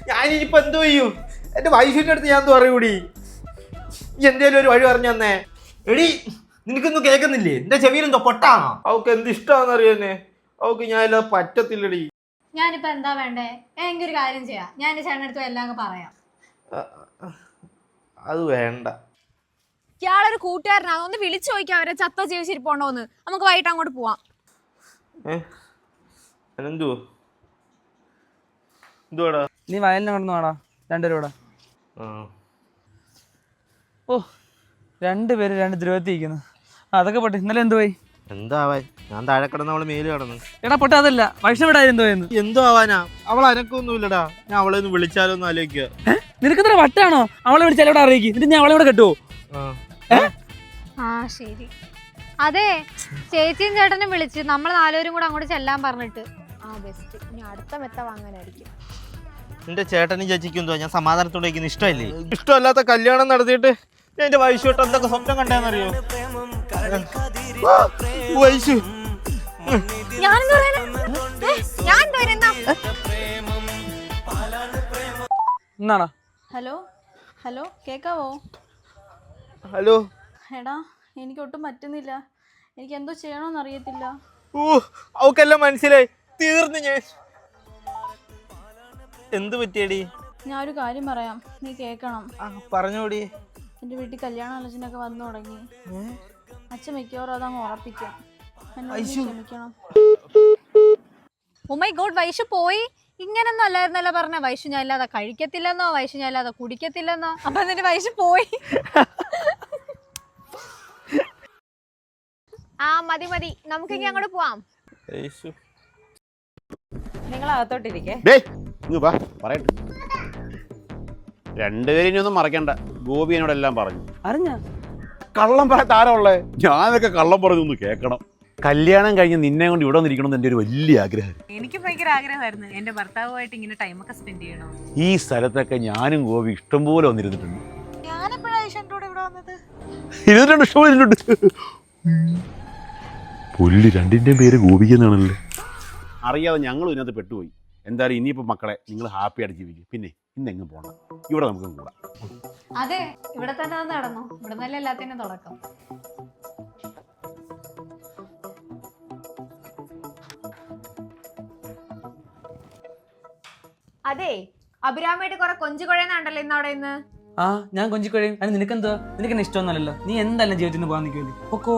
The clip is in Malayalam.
ഞാനിനിയിപ്പോ എന്തോ ചെയ്യും? എന്റെ വൈഫിന്റെ അടുത്ത് ഞാൻ എന്തോ പറയൂടി? എന്തേലും ഒരു വഴി പറഞ്ഞു തന്നേ. എടി നിനക്കൊന്നും കേൾക്കുന്നില്ലേ? എന്റെ ചെവിയിൽ എന്തോ പൊട്ടാണോ? അവൾക്ക് എന്ത് ഇഷ്ടമാണെന്ന് അറിയാന്നേ. അവൾക്ക് ഞാൻ ഇല്ലാതെ പറ്റത്തില്ലടി. ഞാനിപ്പോ എന്താ വേണ്ടേ? എനിക്ക് ഒരു കാര്യം ചെയ്യാം, ഞാൻ എന്റെ ചേട്ടനടുത്ത് എല്ലാം പറയാം. അത് വേണ്ട. ഇയാളൊരു കൂട്ടുകാരനാ, ഒന്ന് വിളിച്ചു ചോദിക്കാം അവരെ ചത്ത ജീവിച്ചിരിപ്പുണ്ടോന്ന്. നമുക്ക് വൈകിട്ട് അങ്ങോട്ട് പോവാം. നീ വയലിന് കടന്നു വാടാ, രണ്ടുപേരൂടെ. ഓ, രണ്ടുപേര് രണ്ട് ദ്രോവത്തിരിക്കുന്നു. അതൊക്കെ പോട്ടെ, ഇന്നലെ എന്തുപോയി? എന്താവാൻ? ഞാൻ താഴെ കിടന്ന് അവള് മേല് കടന്നു. എടാ പൊട്ടെ, അതല്ല വൈഷ്ണവിടെ എന്തോയെന്ന്. എന്തോ ആവാനാ? അവൾ അനക്കൊന്നുമില്ലടാ. ഞാൻ അവളെ ഒന്ന് വിളിച്ചാലോന്ന് ആലോചിക്കുക. നിനക്കെത്ര വട്ടാണോ? അവളെ വിളിച്ചാൽ എവിടെ അറിയിക്കും, എന്നിട്ട് ഞാൻ അവളെ ഇവിടെ കെട്ടുവോ? ആ ശരി. അതെ, ചേച്ചിയും ചേട്ടനും വിളിച്ച് നമ്മൾ നാലുപേരും കൂടെ അങ്ങോട്ട് ചെല്ലാൻ പറഞ്ഞിട്ട്. ആ ബെസ്റ്റ്. ഇനി അടുത്ത മെത്ത വാങ്ങാനായിരിക്കും. എന്റെ ചേട്ടനും ചേച്ചിക്കും എന്തോ ഞാൻ സമാധാനത്തോടെ ഇരിക്കുന്ന ഇഷ്ടമല്ലേ? ഇഷ്ടമല്ലാത്ത കല്യാണം നടത്തിയിട്ട് ഞാൻ എന്റെ വൈശുട്ട് എന്തൊക്കെ സ്വപ്നം കണ്ടെന്നറിയോ? വൈശു എന്നാടാ? ഹലോ ഹലോ, കേക്കാവോ? ഹലോ. എടാ, എനിക്ക് ഒട്ടും പറ്റുന്നില്ല. എനിക്ക് എന്തോ ചെയ്യണമെന്ന് അറിയത്തില്ല. അവക്കെല്ലാം മനസ്സിലായി. തീർന്നു ഞാൻ. എന്ത് പറ്റിയടി? ഞാൻ ഒരു കാര്യം പറയാം, നീ കേക്കണം. പറഞ്ഞോടി. എന്റെ വീട്ടിൽ കല്യാണ ആലോചനയൊക്കെ വന്നു തുടങ്ങി. അച്ഛൻ മിക്കവാറും അതങ്ങ് ഉറപ്പിക്കാം. എന്നോട് നീ ക്ഷമിക്കണം. ഓ മൈ ഗോഡ്, വൈഷു പോയി. ഇങ്ങനൊന്നും അല്ലായിരുന്നല്ലോ പറഞ്ഞ. വൈഷു ഞാൻ ഇല്ലാതെ കഴിക്കത്തില്ലെന്നോ, വൈഷു ഞാൻ ഇല്ലാതെ കുടിക്കത്തില്ലെന്നോ. അപ്പൊ എന്നിട്ട് വൈഷു പോയി. ആ മതി മതി, നമുക്കിനി അങ്ങോട്ട് പോവാം. നിങ്ങൾ അകത്തോട്ടിരിക്കേ. പറയട്ടെ, രണ്ടുപേരും ഇനി ഒന്നും മറക്കണ്ട. ഗോപി എന്നോടെല്ലാം പറഞ്ഞു. അറിഞ്ഞ കള്ളം പറയാത്ത ആരാ ഉള്ളേ? ഞാനൊക്കെ കള്ളം പറഞ്ഞൊന്ന് കേൾക്കണം. കല്യാണം കഴിഞ്ഞ് നിന്നെ കൊണ്ട് ഇവിടെ വന്നിരിക്കണം എന്റെ ഒരു വലിയ ആഗ്രഹം. എനിക്ക് ഭയങ്കര ആഗ്രഹമായിരുന്നു എന്റെ ഭർത്താവുമായിട്ട് ഇങ്ങനെ ടൈമൊക്കെ സ്പെൻഡ് ചെയ്യണം. ഈ സ്ഥലത്തൊക്കെ ഞാനും ഗോപി ഇഷ്ടംപോലെ വന്നിരുന്നിട്ടുണ്ട്. ഇരുന്നിട്ടുണ്ട്, ഇഷ്ടം ഇരുന്നിട്ടുണ്ട്. പുല്ല് രണ്ടിന്റെയും പേര് ഗോപിക്കെന്നാണല്ലേ. അറിയാതെ ഞങ്ങളും ഇതിനകത്ത് പെട്ടുപോയി. എന്തായാലും ഇനിയിപ്പോ മക്കളെ നിങ്ങൾ ഹാപ്പി ആയിട്ട് ജീവിക്കും. പിന്നെ ഇന്നെങ്ങും പോകണം, ഇവിടെ നമുക്ക് കൂടാം. അതെ, ഇവിടെ തന്നെ നടന്നു. ഇവിടെ നല്ല എല്ലാത്തിനും തുടക്കം. അതെ, അഭിരാമായിട്ട് കുറെ കൊഞ്ചു കുഴയുന്നുണ്ടല്ലോ ഇന്ന് അവിടെ ഇന്ന്. ആ, ഞാൻ കൊഞ്ചിക്കൊഴയും. അതിന് നിനക്കെന്തോ? നിനക്കെന്നെ ഇഷ്ടമൊന്നുമല്ലല്ലോ. നീ എന്തായാലും ജീവിതത്തിൽ നിന്ന് പോകാൻ നിൽക്കുമല്ലോ. പൊക്കോ.